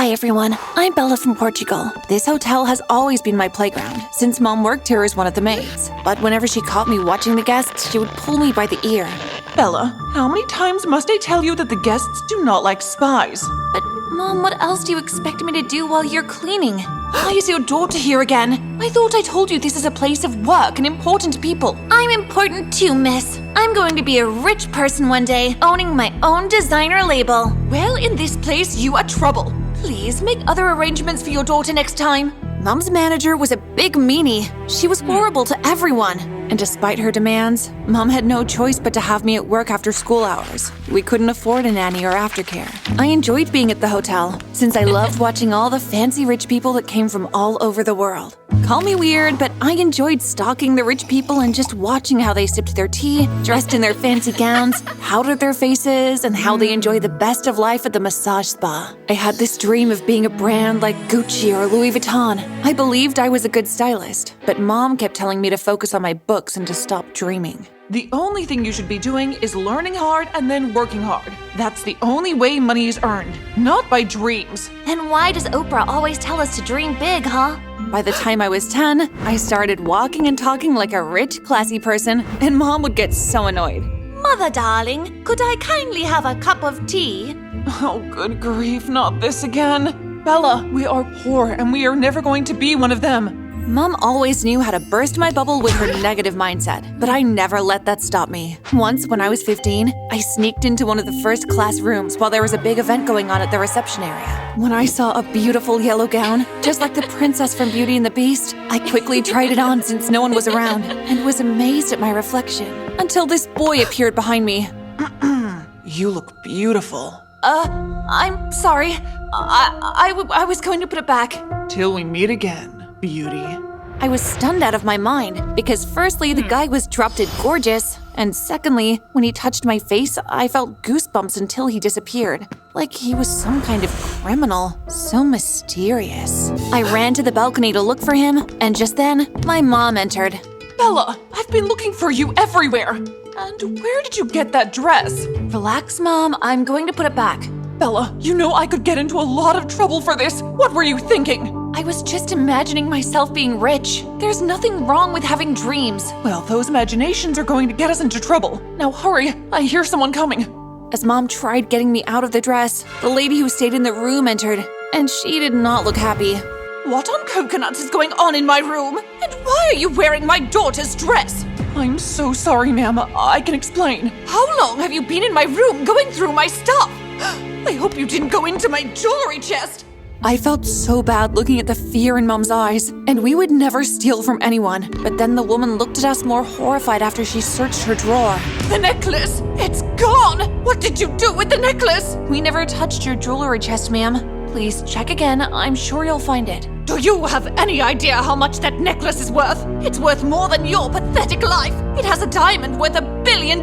Hi everyone, I'm Bella from Portugal. This hotel has always been my playground, since Mom worked here as one of the maids. But whenever she caught me watching the guests, she would pull me by the ear. Bella, how many times must I tell you that the guests do not like spies? But Mom, what else do you expect me to do while you're cleaning? Why is your daughter here again? I thought I told you this is a place of work and important people. I'm important too, miss. I'm going to be a rich person one day, owning my own designer label. Well, in this place, you are trouble. Please make other arrangements for your daughter next time. Mom's manager was a big meanie. She was horrible to everyone. And despite her demands, Mom had no choice but to have me at work after school hours. We couldn't afford a nanny or aftercare. I enjoyed being at the hotel, since I loved watching all the fancy rich people that came from all over the world. Call me weird, but I enjoyed stalking the rich people and just watching how they sipped their tea, dressed in their fancy gowns, powdered their faces, and how they enjoy the best of life at the massage spa. I had this dream of being a brand like Gucci or Louis Vuitton. I believed I was a good stylist, but Mom kept telling me to focus on my books and to stop dreaming. The only thing you should be doing is learning hard and then working hard. That's the only way money is earned, not by dreams. Then why does Oprah always tell us to dream big, huh? By the time I was 10, I started walking and talking like a rich, classy person, and Mom would get so annoyed. Mother, darling, could I kindly have a cup of tea? Oh, good grief, not this again. Bella, we are poor and we are never going to be one of them. Mom always knew how to burst my bubble with her negative mindset, but I never let that stop me. Once, when I was 15, I sneaked into one of the first-class rooms while there was a big event going on at the reception area. When I saw a beautiful yellow gown, just like the princess from Beauty and the Beast, I quickly tried it on since no one was around, and was amazed at my reflection. Until this boy appeared behind me. You look beautiful. I'm sorry. I was going to put it back. Till we meet again, beauty. I was stunned out of my mind because firstly, the guy was drop-dead gorgeous, and secondly, when he touched my face, I felt goosebumps until he disappeared. Like he was some kind of criminal. So mysterious. I ran to the balcony to look for him, and just then, my mom entered. Bella, I've been looking for you everywhere. And where did you get that dress? Relax, Mom. I'm going to put it back. Bella, you know I could get into a lot of trouble for this. What were you thinking? I was just imagining myself being rich. There's nothing wrong with having dreams. Well, those imaginations are going to get us into trouble. Now hurry, I hear someone coming. As Mom tried getting me out of the dress, the lady who stayed in the room entered, and she did not look happy. What on coconuts is going on in my room? And why are you wearing my daughter's dress? I'm so sorry, ma'am. I can explain. How long have you been in my room going through my stuff? I hope you didn't go into my jewelry chest. I felt so bad looking at the fear in Mom's eyes, and we would never steal from anyone. But then the woman looked at us more horrified after she searched her drawer. The necklace! It's gone! What did you do with the necklace? We never touched your jewelry chest, ma'am. Please check again. I'm sure you'll find it. Do you have any idea how much that necklace is worth? It's worth more than your pathetic life. It has a diamond worth $1 billion.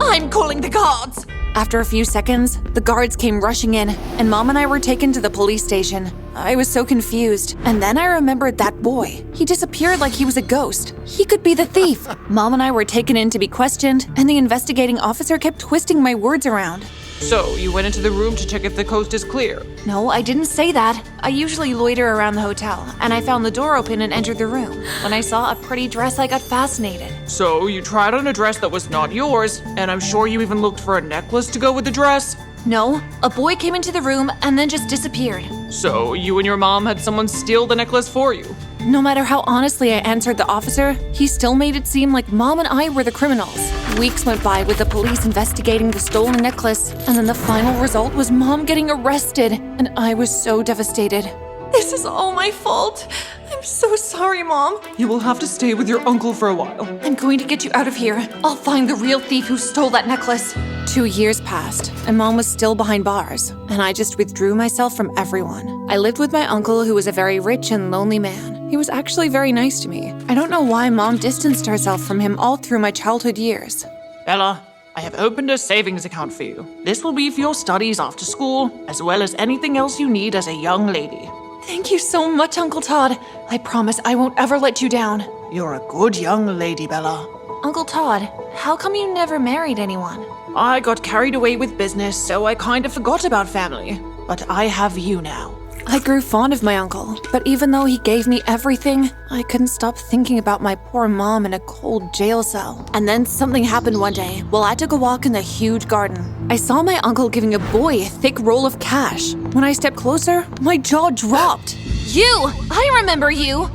I'm calling the guards. After a few seconds, the guards came rushing in, and Mom and I were taken to the police station. I was so confused, and then I remembered that boy. He disappeared like he was a ghost. He could be the thief. Mom and I were taken in to be questioned, and the investigating officer kept twisting my words around. So, you went into the room to check if the coast is clear? No, I didn't say that. I usually loiter around the hotel, and I found the door open and entered the room. When I saw a pretty dress, I got fascinated. So, you tried on a dress that was not yours, and I'm sure you even looked for a necklace to go with the dress? No, a boy came into the room and then just disappeared. So, you and your mom had someone steal the necklace for you? No matter how honestly I answered the officer, he still made it seem like Mom and I were the criminals. Weeks went by with the police investigating the stolen necklace, and then the final result was Mom getting arrested, and I was so devastated. This is all my fault. I'm so sorry, Mom. You will have to stay with your uncle for a while. I'm going to get you out of here. I'll find the real thief who stole that necklace. 2 years passed, and Mom was still behind bars, and I just withdrew myself from everyone. I lived with my uncle, who was a very rich and lonely man. He was actually very nice to me. I don't know why Mom distanced herself from him all through my childhood years. Bella, I have opened a savings account for you. This will be for your studies after school, as well as anything else you need as a young lady. Thank you so much, Uncle Todd. I promise I won't ever let you down. You're a good young lady, Bella. Uncle Todd, how come you never married anyone? I got carried away with business, so I kind of forgot about family. But I have you now. I grew fond of my uncle, but even though he gave me everything, I couldn't stop thinking about my poor mom in a cold jail cell. And then something happened one day while I took a walk in the huge garden. I saw my uncle giving a boy a thick roll of cash. When I stepped closer, my jaw dropped. You! I remember you!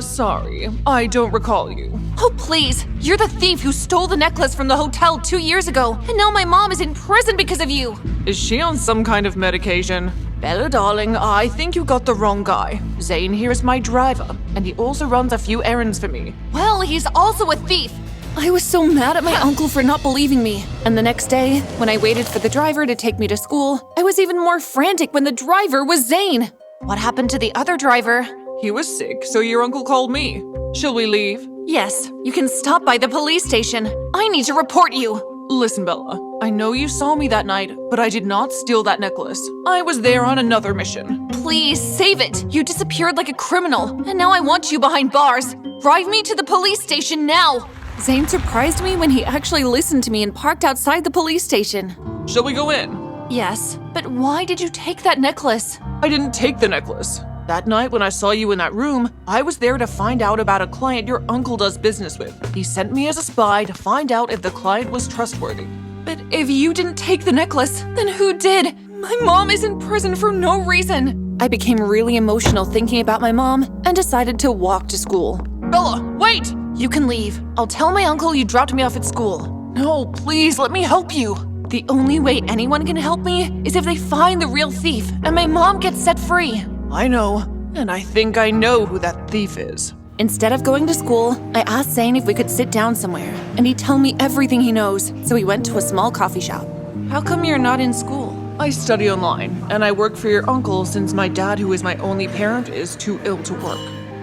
Sorry. I don't recall you. Oh, please. You're the thief who stole the necklace from the hotel 2 years ago, and now my mom is in prison because of you. Is she on some kind of medication? Bella, darling, I think you got the wrong guy. Zane here is my driver, and he also runs a few errands for me. Well, he's also a thief. I was so mad at my uncle for not believing me. And the next day, when I waited for the driver to take me to school, I was even more frantic when the driver was Zane. What happened to the other driver? He was sick, so your uncle called me. Shall we leave? Yes, you can stop by the police station. I need to report you. Listen, Bella, I know you saw me that night, but I did not steal that necklace. I was there on another mission. Please, save it. You disappeared like a criminal, and now I want you behind bars. Drive me to the police station now. Zane surprised me when he actually listened to me and parked outside the police station. Shall we go in? Yes, but why did you take that necklace? I didn't take the necklace. That night when I saw you in that room, I was there to find out about a client your uncle does business with. He sent me as a spy to find out if the client was trustworthy. But if you didn't take the necklace, then who did? My mom is in prison for no reason. I became really emotional thinking about my mom and decided to walk to school. Bella, wait! You can leave. I'll tell my uncle you dropped me off at school. No, please, let me help you. The only way anyone can help me is if they find the real thief and my mom gets set free. I know, and I think I know who that thief is. Instead of going to school, I asked Zane if we could sit down somewhere, and he'd tell me everything he knows, so we went to a small coffee shop. How come you're not in school? I study online, and I work for your uncle since my dad, who is my only parent, is too ill to work.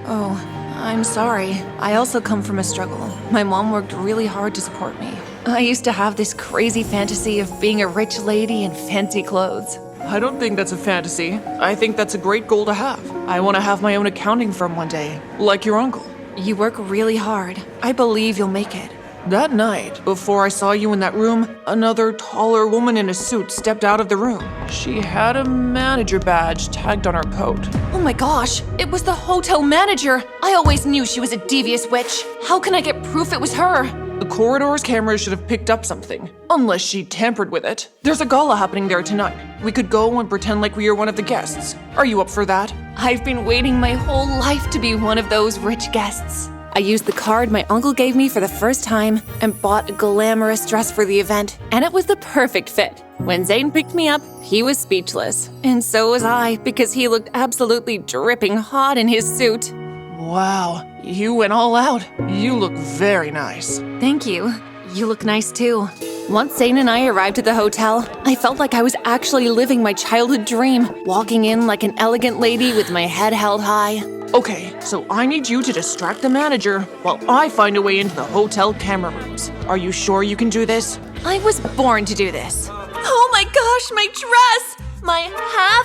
Oh, I'm sorry. I also come from a struggle. My mom worked really hard to support me. I used to have this crazy fantasy of being a rich lady in fancy clothes. I don't think that's a fantasy. I think that's a great goal to have. I want to have my own accounting firm one day, like your uncle. You work really hard. I believe you'll make it. That night, before I saw you in that room, another taller woman in a suit stepped out of the room. She had a manager badge tagged on her coat. Oh my gosh, it was the hotel manager. I always knew she was a devious witch. How can I get proof it was her? The corridor's cameras should have picked up something, unless she tampered with it. There's a gala happening there tonight. We could go and pretend like we are one of the guests. Are you up for that? I've been waiting my whole life to be one of those rich guests. I used the card my uncle gave me for the first time and bought a glamorous dress for the event, and it was the perfect fit. When Zane picked me up, he was speechless. And so was I, because he looked absolutely dripping hot in his suit. Wow, you went all out. You look very nice. Thank you. You look nice too. Once Zane and I arrived at the hotel, I felt like I was actually living my childhood dream, walking in like an elegant lady with my head held high. Okay, so I need you to distract the manager while I find a way into the hotel camera rooms. Are you sure you can do this? I was born to do this. Oh my gosh, my dress! My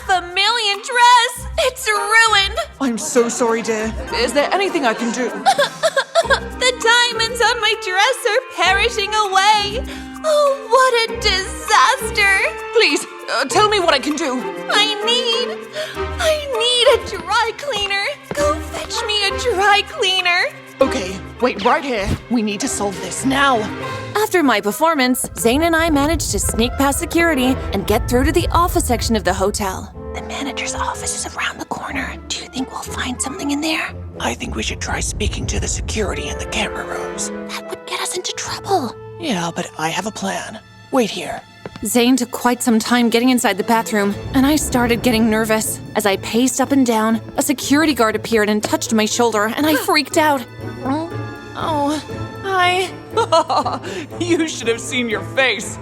$500,000 dress! It's ruined! I'm so sorry, dear. Is there anything I can do? The diamonds on my dress are perishing away! Oh, what a disaster! Please, tell me what I can do. I need a dry cleaner! Go fetch me a dry cleaner! Okay, wait right here. We need to solve this now. After my performance, Zane and I managed to sneak past security and get through to the office section of the hotel. The manager's office is around the corner. Do you think we'll find something in there? I think we should try speaking to the security in the camera rooms. That would get us into trouble. Yeah, but I have a plan. Wait here. Zane took quite some time getting inside the bathroom, and I started getting nervous. As I paced up and down, a security guard appeared and touched my shoulder, and I freaked out. Hi. You should have seen your face.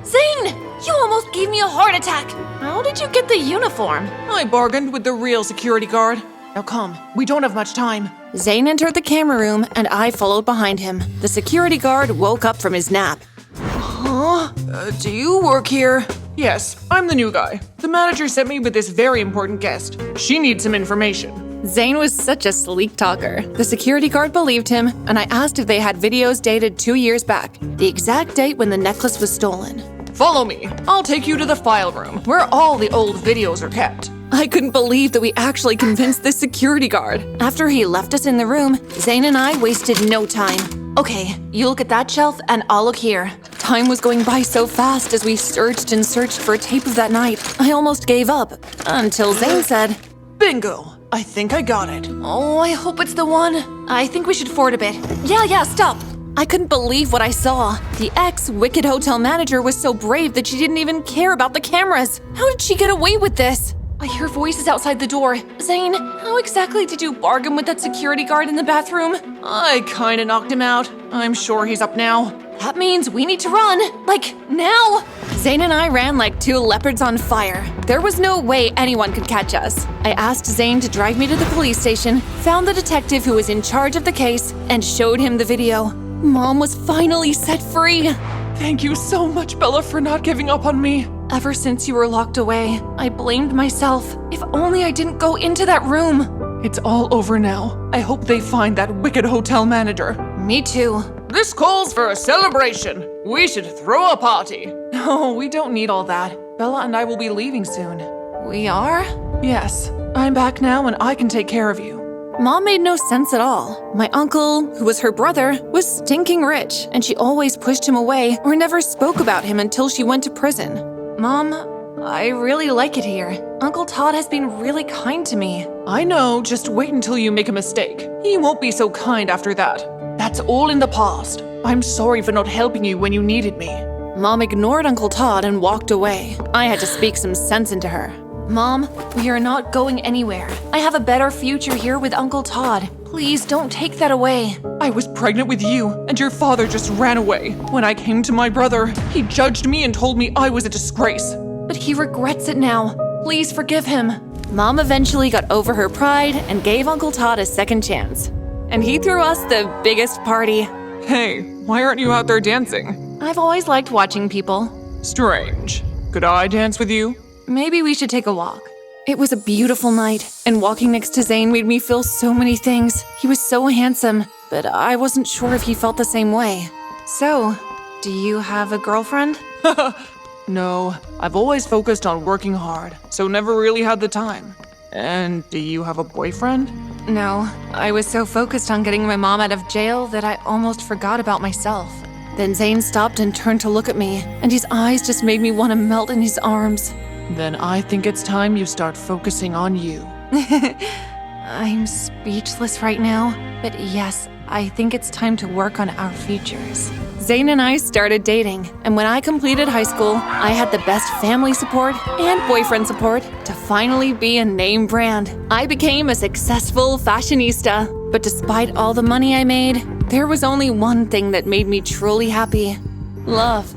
Zane, you almost gave me a heart attack. How did you get the uniform? I bargained with the real security guard. Now come, we don't have much time. Zane entered the camera room, and I followed behind him. The security guard woke up from his nap. Huh? Do you work here? Yes, I'm the new guy. The manager sent me with this very important guest. She needs some information. Zane was such a sleek talker. The security guard believed him, and I asked if they had videos dated 2 years back, the exact date when the necklace was stolen. Follow me. I'll take you to the file room, where all the old videos are kept. I couldn't believe that we actually convinced the security guard. After he left us in the room, Zane and I wasted no time. Okay, you look at that shelf and I'll look here. Time was going by so fast as we searched and searched for a tape of that night. I almost gave up, until Zane said, Bingo! I think I got it. Oh, I hope it's the one. I think we should forward a bit. Yeah, stop. I couldn't believe what I saw. The ex-wicked hotel manager was so brave that she didn't even care about the cameras. How did she get away with this? I hear voices outside the door. Zane, how exactly did you bargain with that security guard in the bathroom? I kinda knocked him out. I'm sure he's up now. That means we need to run. Like, now. Zane and I ran like two leopards on fire. There was no way anyone could catch us. I asked Zane to drive me to the police station, found the detective who was in charge of the case, and showed him the video. Mom was finally set free. Thank you so much, Bella, for not giving up on me. Ever since you were locked away, I blamed myself. If only I didn't go into that room. It's all over now. I hope they find that wicked hotel manager. Me too. This calls for a celebration. We should throw a party. No, we don't need all that. Bella and I will be leaving soon. We are? Yes, I'm back now and I can take care of you. Mom made no sense at all. My uncle, who was her brother, was stinking rich, and she always pushed him away or never spoke about him until she went to prison. Mom, I really like it here. Uncle Todd has been really kind to me. I know, just wait until you make a mistake. He won't be so kind after that. That's all in the past. I'm sorry for not helping you when you needed me. Mom ignored Uncle Todd and walked away. I had to speak some sense into her. Mom, we are not going anywhere. I have a better future here with Uncle Todd. Please don't take that away. I was pregnant with you, and your father just ran away. When I came to my brother, he judged me and told me I was a disgrace. But he regrets it now. Please forgive him. Mom eventually got over her pride and gave Uncle Todd a second chance. And he threw us the biggest party. Hey, why aren't you out there dancing? I've always liked watching people. Strange. Could I dance with you? Maybe we should take a walk. It was a beautiful night, and walking next to Zane made me feel so many things. He was so handsome, but I wasn't sure if he felt the same way. So, do you have a girlfriend? No, I've always focused on working hard, so never really had the time. And do you have a boyfriend? No, I was so focused on getting my mom out of jail that I almost forgot about myself. Then Zane stopped and turned to look at me, and his eyes just made me want to melt in his arms. Then I think it's time you start focusing on you. I'm speechless right now, but yes, I think it's time to work on our futures. Zane and I started dating, and when I completed high school, I had the best family support and boyfriend support to finally be a name brand. I became a successful fashionista, but despite all the money I made, there was only one thing that made me truly happy: love.